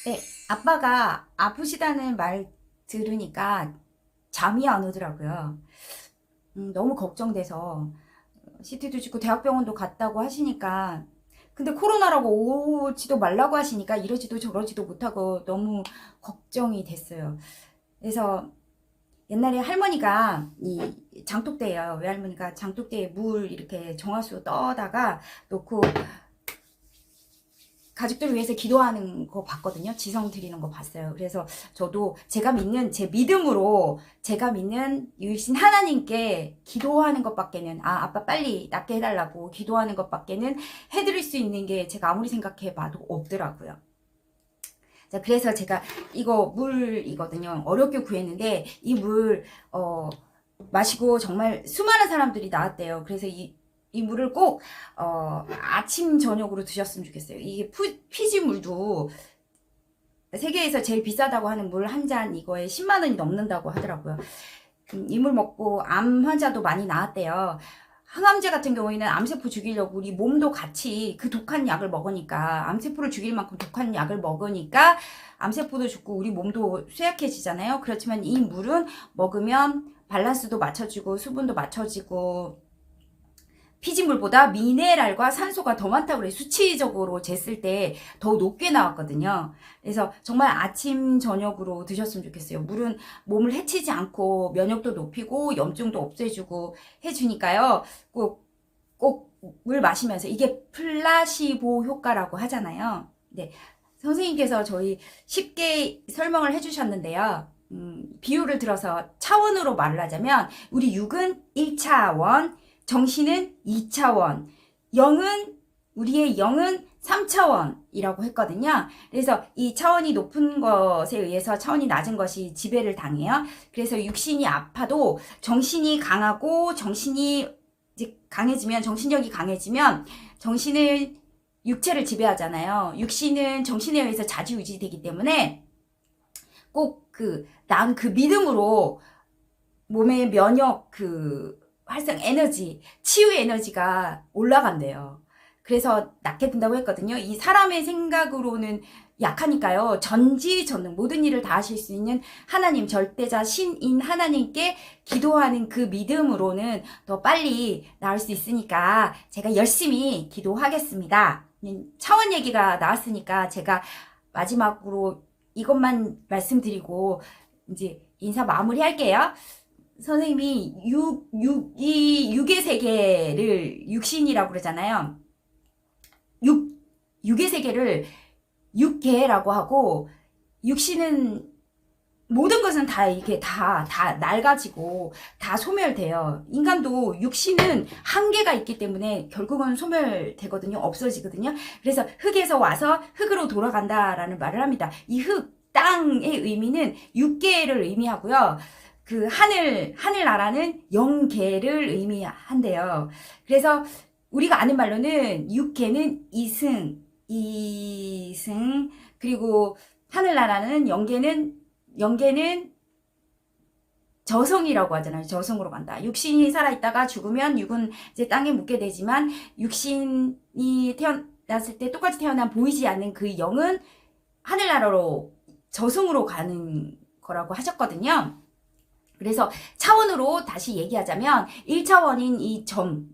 네, 아빠가 아프시다는 말 들으니까 잠이 안 오더라고요. 너무 걱정돼서 CT도 찍고 대학병원도 갔다고 하시니까 근데 코로나라고 오지도 말라고 하시니까 이러지도 저러지도 못하고 너무 걱정이 됐어요. 그래서 옛날에 할머니가 이 장독대예요. 외할머니가 장독대에 물 이렇게 정화수 떠다가 놓고 가족들을 위해서 기도하는 거 봤거든요. 지성 드리는 거 봤어요. 그래서 저도 제가 믿는 제 믿음으로 제가 믿는 유일신 하나님께 기도하는 것밖에는 아빠 빨리 낫게 해달라고 기도하는 것밖에는 해드릴 수 있는 게 제가 아무리 생각해 봐도 없더라고요. 자, 그래서 제가 이거 물이거든요. 어렵게 구했는데 이 물 마시고 정말 수많은 사람들이 나왔대요. 그래서 이 물을 꼭 아침 저녁으로 드셨으면 좋겠어요. 이게 피지물도 세계에서 제일 비싸다고 하는 물 한 잔 이거에 10만 원이 넘는다고 하더라고요. 이 물 먹고 암 환자도 많이 나왔대요. 항암제 같은 경우에는 암세포 죽이려고 우리 몸도 같이 그 독한 약을 먹으니까 암세포를 죽일 만큼 독한 약을 먹으니까 암세포도 죽고 우리 몸도 쇠약해지잖아요. 그렇지만 이 물은 먹으면 밸런스도 맞춰지고 수분도 맞춰지고 피지물보다 미네랄과 산소가 더 많다고 그래. 수치적으로 쟀을 때 더 높게 나왔거든요. 그래서 정말 아침 저녁으로 드셨으면 좋겠어요. 물은 몸을 해치지 않고 면역도 높이고 염증도 없애주고 해주니까요. 꼭 물 마시면서 이게 플라시보 효과라고 하잖아요. 네, 선생님께서 저희 쉽게 설명을 해주셨는데요. 비유를 들어서 차원으로 말을 하자면 우리 육은 1차원, 정신은 2차원, 우리의 영은 3차원이라고 했거든요. 그래서 이 차원이 높은 것에 의해서 차원이 낮은 것이 지배를 당해요. 그래서 육신이 아파도 정신이 강하고 정신이 이제 강해지면, 정신력이 강해지면 정신을 육체를 지배하잖아요. 육신은 정신에 의해서 좌지우지되기 때문에 꼭 난 그 믿음으로 몸의 면역 활성 에너지, 치유 에너지가 올라간대요. 그래서 낫게 된다고 했거든요. 이 사람의 생각으로는 약하니까요. 전지전능 모든 일을 다 하실 수 있는 하나님, 절대자 신인 하나님께 기도하는 그 믿음으로는 더 빨리 나을 수 있으니까 제가 열심히 기도하겠습니다. 차원 얘기가 나왔으니까 제가 마지막으로 이것만 말씀드리고 이제 인사 마무리할게요. 선생님이 육의 세계를 육신이라고 그러잖아요. 육의 세계를 육계라고 하고, 육신은 모든 것은 다 이게 다 낡아지고 다 소멸돼요. 인간도 육신은 한계가 있기 때문에 결국은 소멸되거든요. 없어지거든요. 그래서 흙에서 와서 흙으로 돌아간다라는 말을 합니다. 이 땅의 의미는 육계를 의미하고요. 그 하늘나라는 영계를 의미한대요. 그래서 우리가 아는 말로는 육계는 이승, 그리고 하늘나라는 영계는 저승이라고 하잖아요. 저승으로 간다. 육신이 살아있다가 죽으면 육은 이제 땅에 묻게 되지만 육신이 태어났을 때 똑같이 태어난 보이지 않는 그 영은 하늘나라로 저승으로 가는 거라고 하셨거든요. 그래서 차원으로 다시 얘기하자면 1차원인 이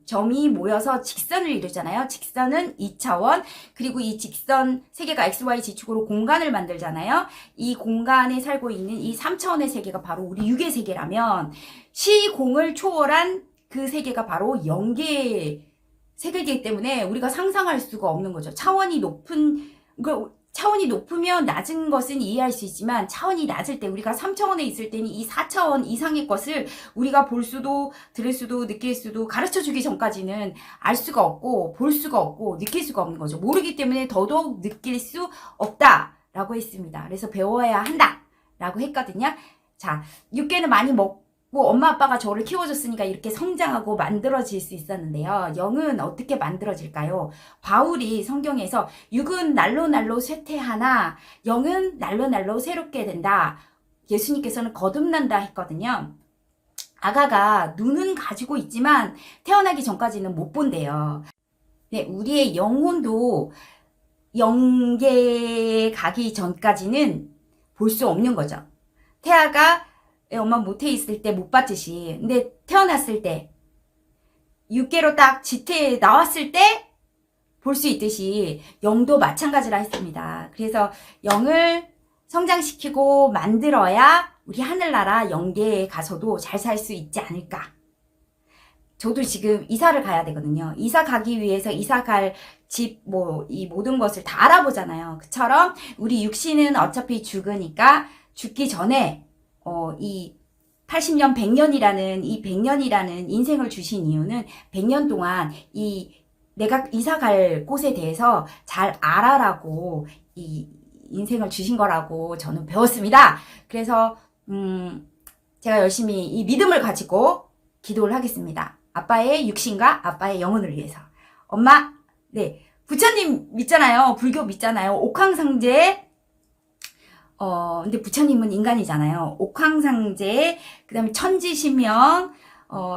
점이 모여서 직선을 이루잖아요. 직선은 2차원, 그리고 이 직선 세계가 XY 지축으로 공간을 만들잖아요. 이 공간에 살고 있는 이 3차원의 세계가 바로 우리 육의 세계라면 시공을 초월한 그 세계가 바로 영계의 세계이기 때문에 우리가 상상할 수가 없는 거죠. 차원이 높으면 낮은 것은 이해할 수 있지만 차원이 낮을 때 우리가 3차원에 있을 때는 이 4차원 이상의 것을 우리가 볼 수도 들을 수도 느낄 수도 가르쳐주기 전까지는 알 수가 없고 볼 수가 없고 느낄 수가 없는 거죠. 모르기 때문에 더더욱 느낄 수 없다라고 했습니다. 그래서 배워야 한다라고 했거든요. 자, 육개는 많이 먹고 엄마 아빠가 저를 키워줬으니까 이렇게 성장하고 만들어질 수 있었는데요. 영은 어떻게 만들어질까요? 바울이 성경에서 육은 날로 쇠퇴하나 영은 날로 새롭게 된다. 예수님께서는 거듭난다 했거든요. 아가가 눈은 가지고 있지만 태어나기 전까지는 못 본대요. 네, 우리의 영혼도 영계 가기 전까지는 볼 수 없는 거죠. 태아가 엄마 모태에 있을 때 못 봤듯이, 근데 태어났을 때 6개로 딱 지태에 나왔을 때 볼 수 있듯이 영도 마찬가지라 했습니다. 그래서 영을 성장시키고 만들어야 우리 하늘나라 영계에 가서도 잘 살 수 있지 않을까. 저도 지금 이사를 가야 되거든요. 이사 가기 위해서 이사 갈 집, 이 모든 것을 다 알아보잖아요. 그처럼 우리 육신은 어차피 죽으니까 죽기 전에, 이 80년, 100년이라는 이 100년이라는 인생을 주신 이유는 100년 동안 내가 이사 갈 곳에 대해서 잘 알아라고 이 인생을 주신 거라고 저는 배웠습니다. 그래서, 제가 열심히 이 믿음을 가지고 기도를 하겠습니다. 아빠의 육신과 아빠의 영혼을 위해서. 엄마, 네. 부처님 믿잖아요. 불교 믿잖아요. 옥황상제, 근데 부처님은 인간이잖아요. 옥황상제, 그 다음에 천지신명,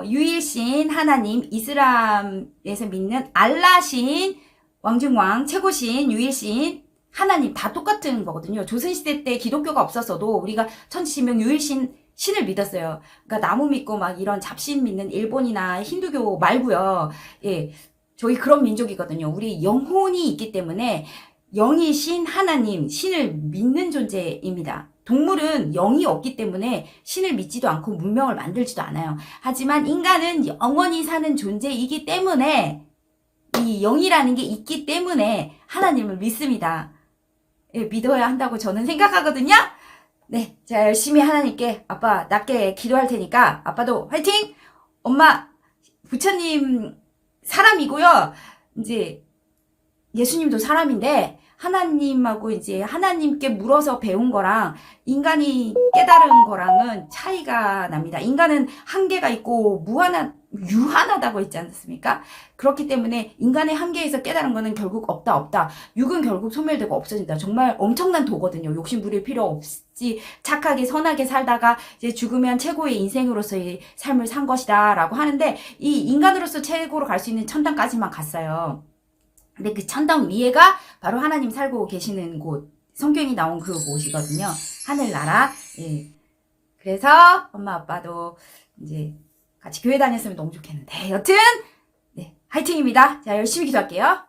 유일신, 하나님, 이슬람에서 믿는 알라신, 왕중왕, 최고신, 유일신, 하나님 다 똑같은 거거든요. 조선시대 때 기독교가 없었어도 우리가 천지신명, 유일신, 신을 믿었어요. 그러니까 나무 믿고 막 이런 잡신 믿는 일본이나 힌두교 말고요. 예, 저희 그런 민족이거든요. 우리 영혼이 있기 때문에 영이신 하나님, 신을 믿는 존재입니다. 동물은 영이 없기 때문에 신을 믿지도 않고 문명을 만들지도 않아요. 하지만 인간은 영원히 사는 존재이기 때문에 이 영이라는 게 있기 때문에 하나님을 믿습니다. 예, 믿어야 한다고 저는 생각하거든요. 네, 제가 열심히 하나님께 아빠 낮게 기도할 테니까 아빠도 화이팅! 엄마, 부처님 사람이고요. 이제 예수님도 사람인데 하나님하고 이제 하나님께 물어서 배운 거랑 인간이 깨달은 거랑은 차이가 납니다. 인간은 한계가 있고 유한하다고 했지 않습니까? 그렇기 때문에 인간의 한계에서 깨달은 거는 결국 없다. 육은 결국 소멸되고 없어진다. 정말 엄청난 도거든요. 욕심 부릴 필요 없이 착하게 선하게 살다가 이제 죽으면 최고의 인생으로서의 삶을 산 것이다 라고 하는데 이 인간으로서 최고로 갈 수 있는 천당까지만 갔어요. 근데 그 천당 위에가 바로 하나님 살고 계시는 곳, 성경이 나온 그 곳이거든요. 하늘나라. 예. 그래서 엄마 아빠도 이제 같이 교회 다녔으면 너무 좋겠는데 여튼 네, 화이팅입니다. 자, 열심히 기도할게요.